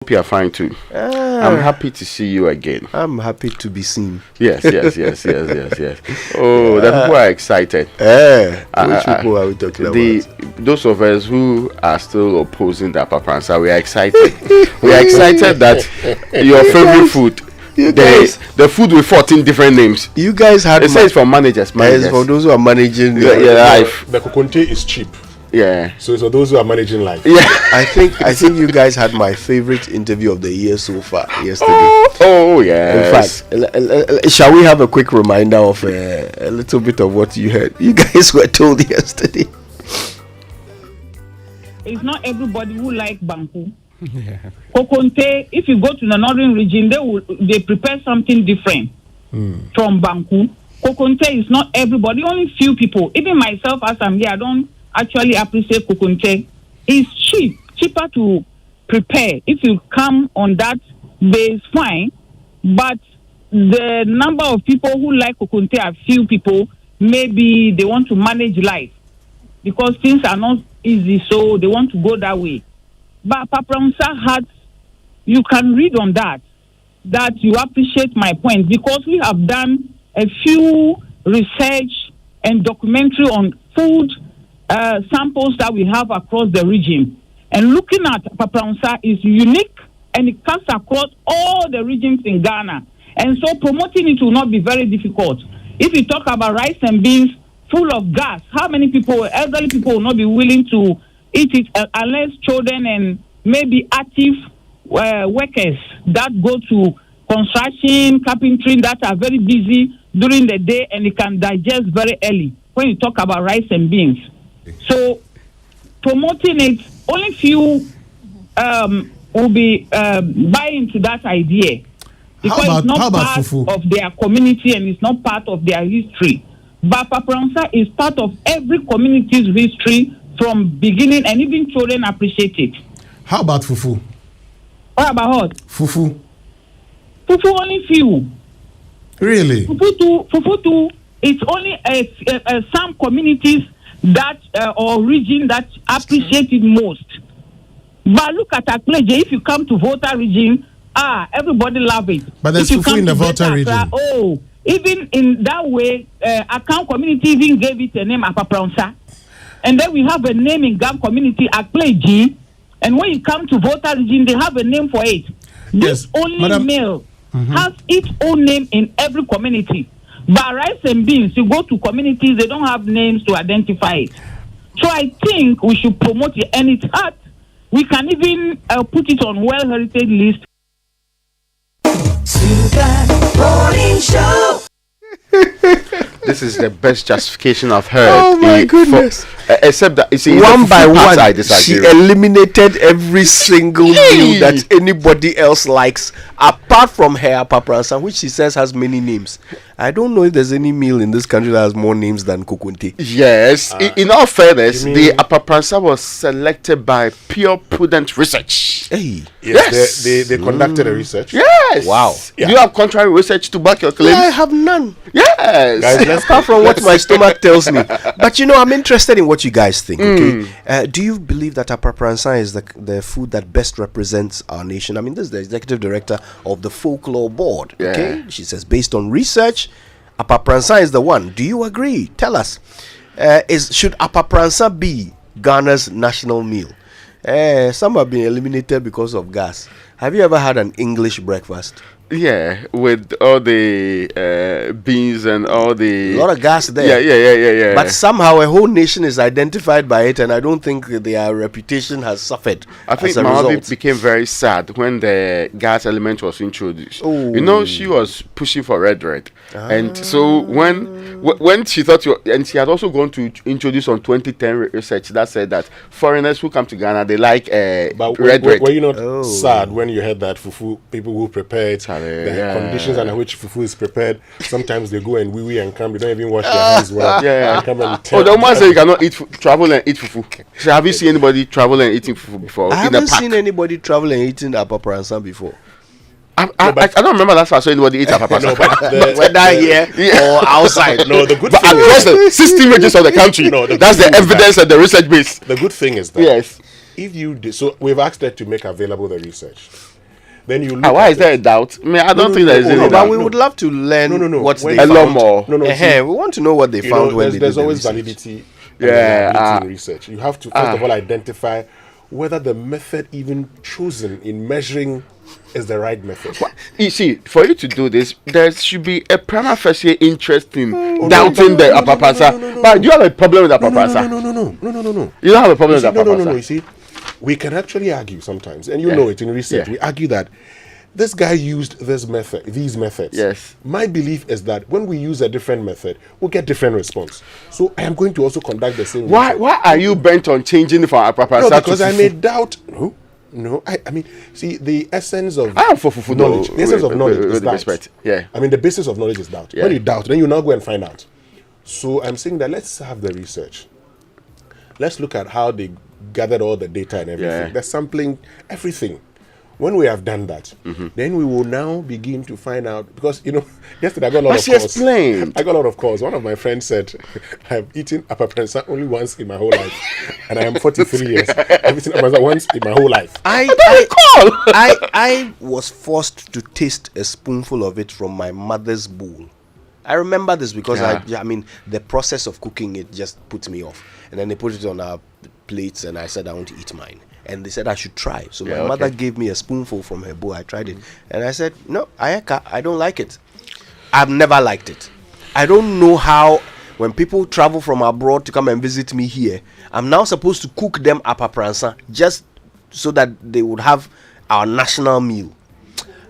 Hope you are fine too. I'm happy to see you again. I'm happy to be seen. Yes. Oh, the people are excited. Which people are we talking about? Those of us who are still opposing the Apapransa, we are excited. We are excited that your favorite food, the food with 14 different names. You guys had. It says for managers. It's for those who are managing your life. The kokonte is cheap. Yeah. So it's for those who are managing life. Yeah. I think you guys had my favorite interview of the year so far yesterday. Oh yeah. In fact, shall we have a quick reminder of a little bit of what you heard? You guys were told yesterday. It's not everybody who like Banku. Yeah. Kokonte, if you go to the northern region, they prepare something different from Banku. Kokonte is not everybody, only few people. Even myself, as I'm here, I don't actually appreciate kokonte. It's cheaper to prepare. If you come on that base, fine. But the number of people who like kokonte are few people. Maybe they want to manage life because things are not easy, so they want to go that way. But Apapransa had, you can read on that you appreciate my point because we have done a few research and documentary on food samples that we have across the region. And looking at Apapransa is unique and it cuts across all the regions in Ghana. And so promoting it will not be very difficult. If you talk about rice and beans full of gas, how many people, elderly people, will not be willing to eat it unless children and maybe active workers that go to construction, carpentry, that are very busy during the day and it can digest very early when you talk about rice and beans. So promoting it, only few will be buying into that idea because it's not part of their community and it's not part of their history. But Apapransa is part of every community's history from beginning, and even children appreciate it. How about fufu? What about what? Fufu. Fufu only few. Really? Fufu too. It's only some communities that or region that appreciate it most. But look at Acquah. If you come to Volta region, everybody love it. But there's fufu in the Volta region. Even in that way, Acquah community even gave it a name, Apapransa. And then we have a name in Gam community, Acquah. And when you come to Volta region, they have a name for it. This only meal has its own name in every community. But rice and beans, you go to communities, they don't have names to identify it. So I think we should promote it. And it's hard. We can even put it on World Heritage list. Super Morning Show. This is the best justification I've heard. Oh my goodness. Except that, you see, one by one, she with. eliminated every single meal that anybody else likes, apart from her Apapransa, which she says has many names. I don't know if there's any meal in this country that has more names than kokonte. Yes. In all fairness, the Apapransa was selected by pure prudent research. Hey. Yes. They conducted a research. Yes. Wow. Yeah. Do you have contrary research to back your claims? Yeah, I have none. Yes. Guys, apart from what my stomach tells me. But I'm interested in what you guys think. Okay, do you believe that Apapransa is the food that best represents our nation? I mean, this is the executive director of the Folklore Board. Okay, she says based on research, Apapransa is the one. Do you agree? Tell us. Should Apapransa be Ghana's national meal? Some have been eliminated because of gas. Have you ever had an English breakfast? Yeah, with all the beans and all the... A lot of gas there. Yeah. But somehow a whole nation is identified by it, and I don't think their reputation has suffered. I think Mama became very sad when the gas element was introduced. Oh. She was pushing for red. And so when she thought... and she had also gone to introduce on 2010 research that said that foreigners who come to Ghana, they like but red. Were you not sad when you heard that fufu, people who prepare it, the conditions under which fufu is prepared, sometimes they go and wee and come, they don't even wash their hands well. And come and the woman said you cannot travel and eat fufu. So have you seen anybody travel and eating fufu before? I haven't seen anybody travel and eating Apapransa before. I don't remember that far. So anybody eat Apapransa? Whether here or outside. No, the good but thing across the 16 regions of the country, that's the evidence and the research base. The good thing is that yes, if you so we've asked her to make available the research. then you look Why at is there a it. doubt? I mean, I don't think there is any But doubt. we would love to learn what When they A you lot found. more. No, We want to know what they you found know, when they there's did the always research. validity. Yeah, and reliability in research. You have to first of all identify whether the method even chosen in measuring is the right method. You see, for you to do this, there should be a prima facie interest in doubting the Apapransa. But do you have a problem with Apapransa? No. You don't have a problem You see, with no. Apapransa? You see, we can actually argue sometimes, and you know it in research. Yeah. We argue that this guy used these methods. Yes. My belief is that when we use a different method, we'll get different response. So I am going to also conduct the same. Why research. are you bent on changing from Apapransa No, because to I Fufu? may doubt. No. I mean, see, the essence of I am for Fufu knowledge. though, The essence of knowledge with is doubt. respect. Yeah. I mean, the basis of knowledge is doubt. Yeah. When you doubt, then you now go and find out. So I'm saying that let's have the research. Let's look at how they gathered all the data and everything. Yeah. The sampling, everything. When we have done that, then we will now begin to find out, because yesterday I got a lot But of she calls. explained. I got a lot of calls. One of my friends said, "I've eaten Apapransa only once in my whole life, and I am 43 years. I've eaten Apapransa once in my whole life." I was forced to taste a spoonful of it from my mother's bowl. I remember this because I mean the process of cooking it just puts me off. And then they put it on our plates, and I said I want to eat mine. And they said I should try. So my mother gave me a spoonful from her bowl. I tried it, and I said, "No, I don't like it. I've never liked it. I don't know how." When people travel from abroad to come and visit me here, I'm now supposed to cook them Apapransa just so that they would have our national meal.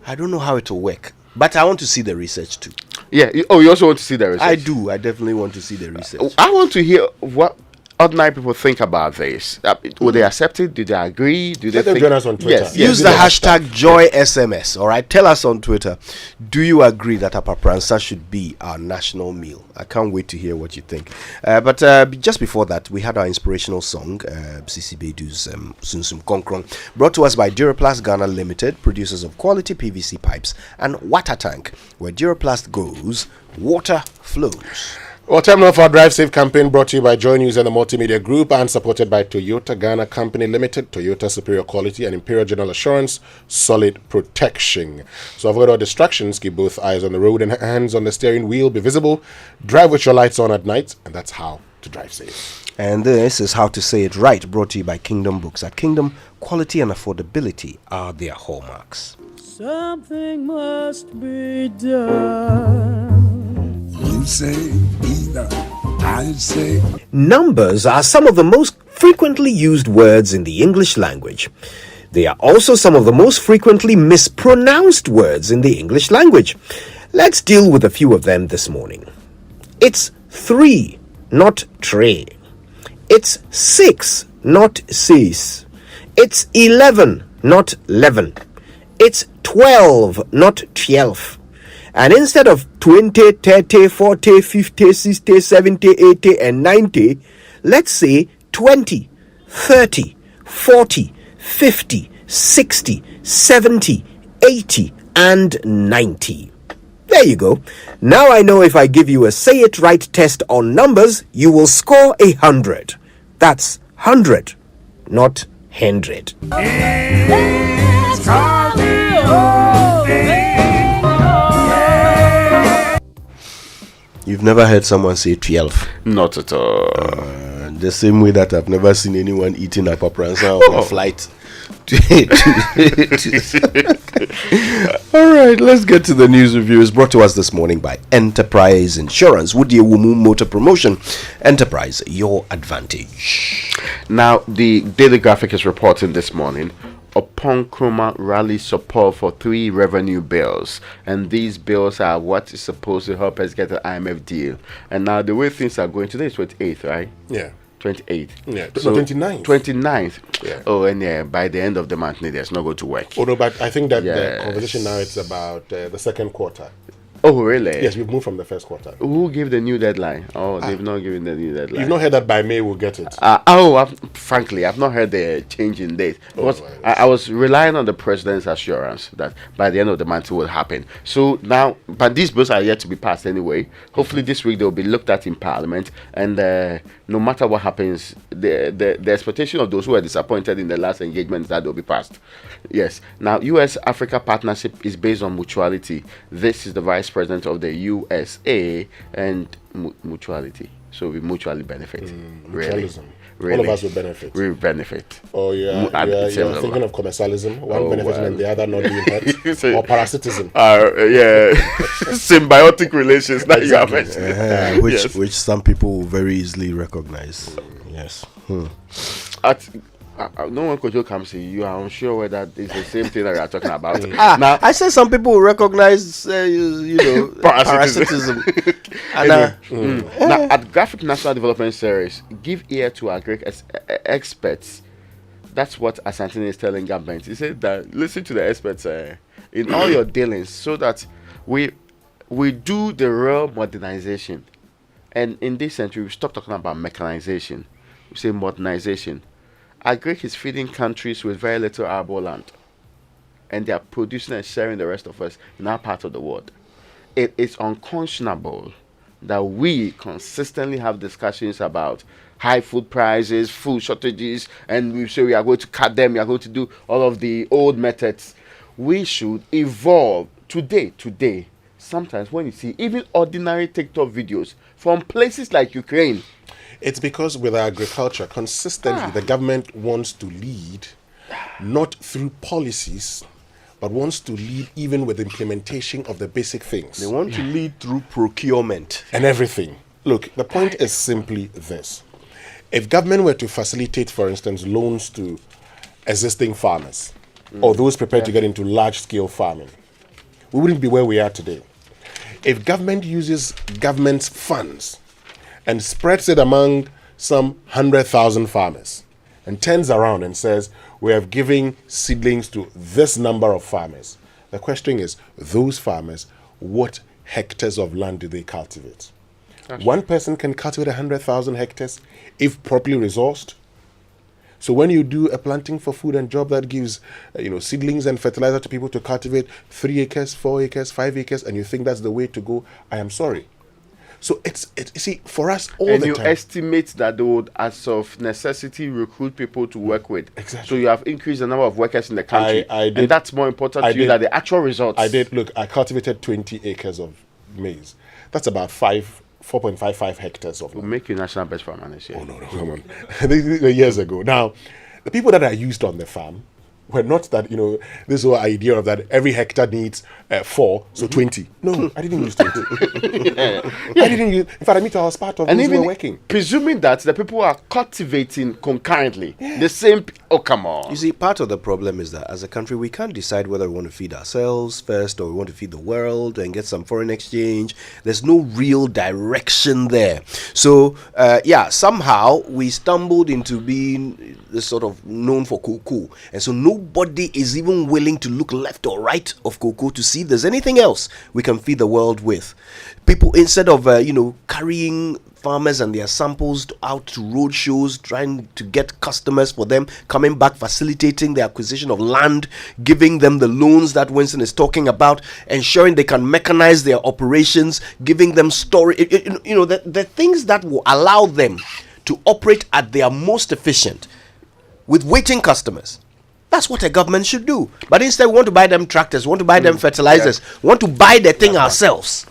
I don't know how it will work, but I want to see the research too. Yeah. You also want to see the research? I do. I definitely want to see the research. I want to hear what ordinary people think about this. Will they accept it? Do they agree? Do they Let them think? join us on Twitter. Yes. Use the hashtag JoySMS. All right, tell us on Twitter. Do you agree that Apapransa should be our national meal? I can't wait to hear what you think. But just before that, we had our inspirational song, Sisi Bedu's Sunsum Konkrong, brought to us by Duraplast Ghana Limited, producers of quality PVC pipes and water tank. Where Duraplast goes, water flows. Well, time now for our Drive Safe campaign, brought to you by Joy News and the Multimedia Group and supported by Toyota Ghana Company Limited, Toyota Superior Quality and Imperial General Assurance, solid protection. So avoid all distractions, keep both eyes on the road and hands on the steering wheel, be visible, drive with your lights on at night, and that's how to drive safe. And this is How to Say It Right, brought to you by Kingdom Books. At Kingdom, quality and affordability are their hallmarks. Something must be done. You say either, I say. Numbers are some of the most frequently used words in the English language. They are also some of the most frequently mispronounced words in the English language. Let's deal with a few of them this morning. It's 3, not tray. It's 6, not 6. It's 11, not 11. It's 12, not 12. And instead of 20, 30, 40, 50, 60, 70, 80, and 90, let's say 20, 30, 40, 50, 60, 70, 80, and 90. There you go. Now I know if I give you a Say It Right test on numbers, you will score 100. That's 100, not 100. You've never heard someone say 12. Not at all. The same way that I've never seen anyone eating Apapransa on a flight. All right, let's get to the news review. It's brought to us this morning by Enterprise Insurance. Woody Wumu Motor Promotion. Enterprise, your advantage. Now, the Daily Graphic is reporting this morning. Upon Nkrumah rallies support for 3 revenue bills, and these bills are what is supposed to help us get an IMF deal. And now the way things are going, today is 28th, right? Yeah. 28th. Yeah. So 29th. 29th. Yeah. Oh, and by the end of the month, there's not going to work. Although, but I think that Yes. the conversation now is about the second quarter. Oh, really? Yes, we've moved from the first quarter. Who gave the new deadline? Oh, they've not given the new deadline. You've not heard that by May we'll get it. Frankly, I've not heard the change in date. Because well, I was relying on the president's assurance that by the end of the month it will happen. So now, but these bills are yet to be passed anyway. Hopefully this week they will be looked at in Parliament, and no matter what happens, the expectation of those who are disappointed in the last engagement is that they'll be passed. Yes. Now, U.S.-Africa partnership is based on mutuality. This is the vice president of the USA, and mutuality. So we mutually benefit. Really. Mutualism. Really. All of us will benefit. We benefit. Oh, you're thinking of commercialism, one benefiting and the other not being hurt, or parasitism. Yeah, symbiotic relations that you have mentioned. Which some people very easily recognize. Yes. No one Kojo comes to you. I'm unsure whether it's the same thing that we are talking about. Now, I said some people recognize, parasitism. Now, at Graphic National Development Series, give ear to our great experts. That's what Asantini is telling government. He said that listen to the experts in all your dealings, so that we do the real modernization. And in this century, we stop talking about mechanization. We say modernization. Agric is feeding countries with very little arable land, and they are producing and sharing the rest of us in our part of the world. It is unconscionable that we consistently have discussions about high food prices, food shortages, and we say we are going to cut them, we are going to do all of the old methods. We should evolve today. Sometimes when you see even ordinary TikTok videos from places like Ukraine, it's because with agriculture, consistently, the government wants to lead, not through policies, but wants to lead even with implementation of the basic things. They want to lead through procurement. And everything. Look, the point is simply this. If government were to facilitate, for instance, loans to existing farmers, or those prepared to get into large-scale farming, we wouldn't be where we are today. If government uses government's funds and spreads it among some 100,000 farmers and turns around and says, we have given seedlings to this number of farmers. The question is, those farmers, what hectares of land do they cultivate? One person can cultivate 100,000 hectares if properly resourced. So when you do a planting for food and job that gives seedlings and fertilizer to people to cultivate 3 acres, 4 acres, 5 acres, and you think that's the way to go, I am sorry. So you see, for us all and the you time. estimate that they would, as of necessity, recruit people to work with. Exactly. So you have increased the number of workers in the country. I did, and that's more important to you than the actual results. Look, I cultivated 20 acres of maize. That's about 4.55 hectares of We'll land. make you national best farmer this year. Oh, no, come on. Years ago. Now, the people that I used on the farm were not that, this whole idea of that every hectare needs 4, so 20. No, I didn't use 20. I didn't use, in fact, I was part of those who were working. Presuming that the people are cultivating concurrently, the same, come on. You see, part of the problem is that as a country, we can't decide whether we want to feed ourselves first or we want to feed the world and get some foreign exchange. There's no real direction there. So, somehow we stumbled into being this sort of known for cocoa. And so nobody is even willing to look left or right of cocoa to see if there's anything else we can feed the world with. People, instead of, carrying farmers and their samples out to road shows, trying to get customers for them, coming back, facilitating the acquisition of land, giving them the loans that Winston is talking about, ensuring they can mechanize their operations, giving them the things that will allow them to operate at their most efficient with waiting customers. That's what a government should do. But instead, we want to buy them tractors, we want to buy them fertilizers, we want to buy the thing ourselves.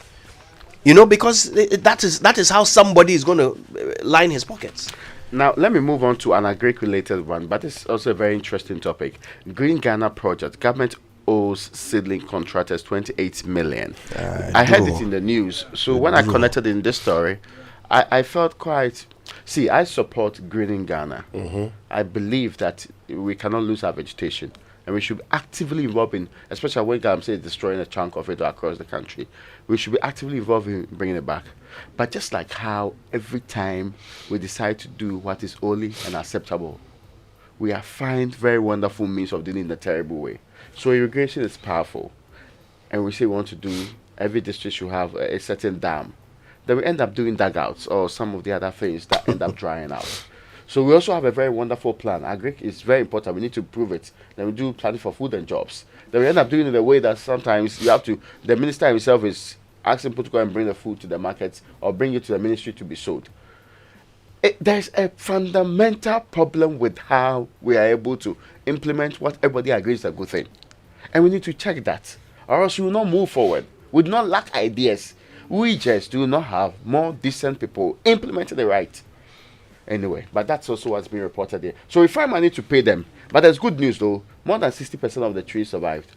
Because that is how somebody is going to line his pockets. Now, let me move on to an agric-related one, but it's also a very interesting topic. Green Ghana project. Government owes seedling contractors 28 million. I heard it in the news. So when I connected in this story, I felt quite... See, I support greening Ghana. I believe that we cannot lose our vegetation, and we should be actively involved in, especially when I'm saying destroying a chunk of it across the country, we should be actively involved in bringing it back. But just like how every time we decide to do what is holy and acceptable, we find very wonderful means of doing it in a terrible way. So irrigation is powerful, and we say we want to do, every district should have a certain dam. Then we end up doing dugouts or some of the other things that end up drying out. So we also have a very wonderful plan. Agric is very important. We need to prove it. Then we do planning for food and jobs. Then we end up doing it in a way that sometimes you have to, the minister himself is asking people to go and bring the food to the markets or bring it to the ministry to be sold. There's a fundamental problem with how we are able to implement what everybody agrees is a good thing. And we need to check that, or else we will not move forward. We do not lack ideas. We just do not have more decent people implementing the right. Anyway, but that's also what's being reported here. So we find money to pay them. But there's good news though. More than 60% of the trees survived.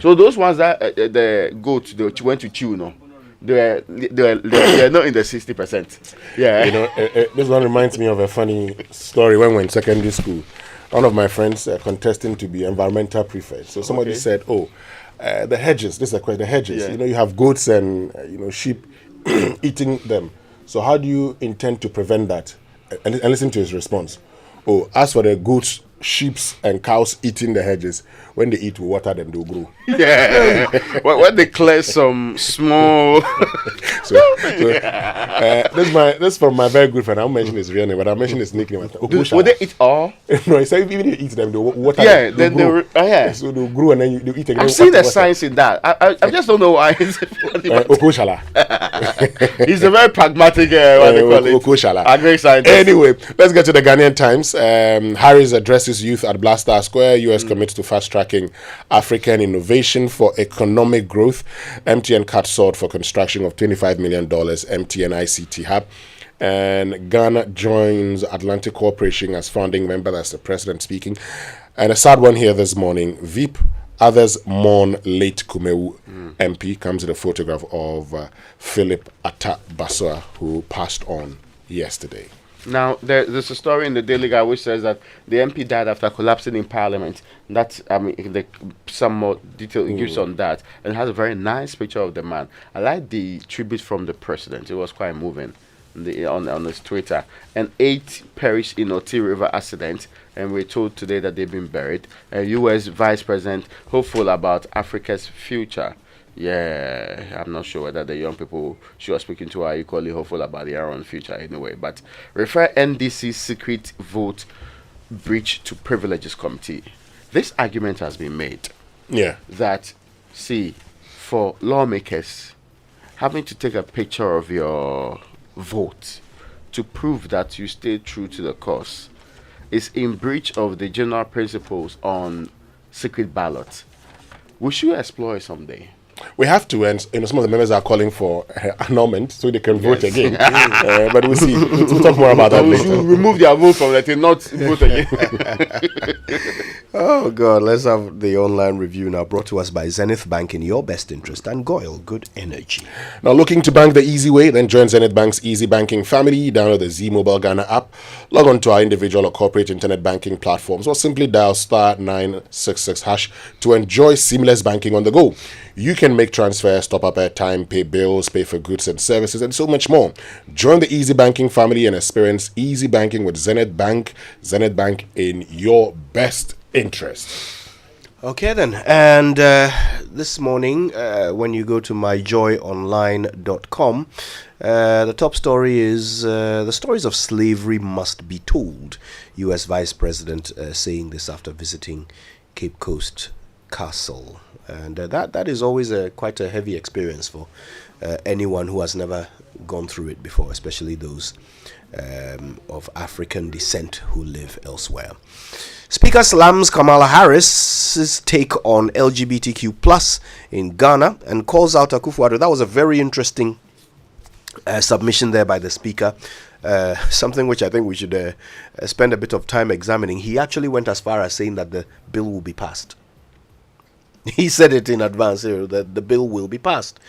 So those ones that the goats they went to chew, no, they're not in the 60%. Yeah. You know, this one reminds me of a funny story when we were in secondary school. One of my friends contesting to be environmental prefect. So somebody said, "Oh, the hedges. This is a question. The hedges. Yeah. You know, you have goats and sheep eating them. So how do you intend to prevent that?" And listen to his response. "Oh, as for the goats, sheep, and cows eating the hedges, when they eat, we water them, they'll grow." Yeah. when they clear some small. This from my very good friend. I won't mention his real name, but I'll mention his nickname. Would they eat all? No, he said even if you eat them, they'll water Yeah, them. then yeah. So they'll grow and then they'll eat again. I've seen the science in that. I just don't know why. Okoshala. He's a very pragmatic what they call it. Okoshala. Agri scientist. Anyway, let's get to the Ghanaian Times. Harris addresses youth at Blaster Square. US commits to fast-tracking African innovation for economic growth. MTN cut sword for construction of $25 million MTN ICT hub. And Ghana joins Atlantic Cooperation as founding member. That's the president speaking. And a sad one here this morning. Veep. Others mourn late Kumewu MP. Comes with a photograph of Philip Atta-Bassoa, who passed on yesterday. Now, there's a story in the Daily Guide which says that the MP died after collapsing in Parliament. That's, some more detail it gives on that. And it has a very nice picture of the man. I like the tribute from the president. It was quite moving on his Twitter. And 8 perished in Oti River accident. And we're told today that they've been buried. U.S. Vice President hopeful about Africa's future. Yeah, I'm not sure whether the young people she was speaking to are equally hopeful about their own future anyway. But refer NDC's secret vote breach to privileges committee. This argument has been made. Yeah. That, see, for lawmakers, having to take a picture of your vote to prove that you stay true to the cause is in breach of the general principles on secret ballot. We should explore it someday. We have to, and some of the members are calling for annulment so they can vote again. But we'll see. We'll talk more about that We later. should remove their vote from it and not vote again. Oh God, let's have the online review now, brought to us by Zenith Bank, in your best interest, and Goyle Good Energy. Now, looking to bank the easy way? Then join Zenith Bank's easy banking family. Download the Z Mobile Ghana app, log on to our individual or corporate internet banking platforms, or simply dial *966# to enjoy seamless banking on the go. You can make transfers, top up airtime, pay bills, pay for goods and services, and so much more. Join the easy banking family and experience easy banking with Zenith Bank. Zenith Bank, in your best interest. Okay then, and this morning when you go to myjoyonline.com, the top story is the stories of slavery must be told. U.S. Vice President saying this after visiting Cape Coast Castle. And that is always quite a heavy experience for anyone who has never gone through it before, especially those of African descent who live elsewhere. Speaker slams Kamala Harris's take on LGBTQ+ in Ghana and calls out Akufo-Addo. That was a very interesting submission there by the speaker. Something which I think we should spend a bit of time examining. He actually went as far as saying that the bill will be passed. He said it in advance, that the bill will be passed.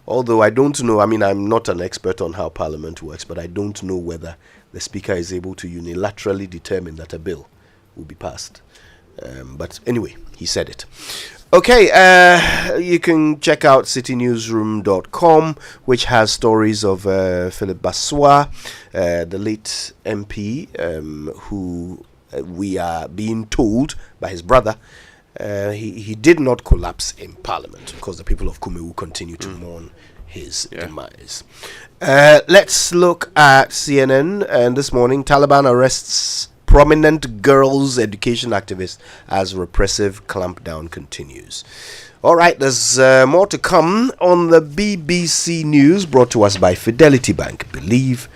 Although I don't know, I'm not an expert on how Parliament works, but I don't know whether the Speaker is able to unilaterally determine that a bill will be passed. But anyway, he said it. Okay, you can check out citynewsroom.com, which has stories of Philip Bassoa, the late MP, who we are being told by his brother he did not collapse in Parliament, because the people of Kumewu continue to mourn his demise. Let's look at CNN. And this morning, Taliban arrests prominent girls' education activist as repressive clampdown continues. All right, there's more to come on the BBC News, brought to us by Fidelity Bank. Believe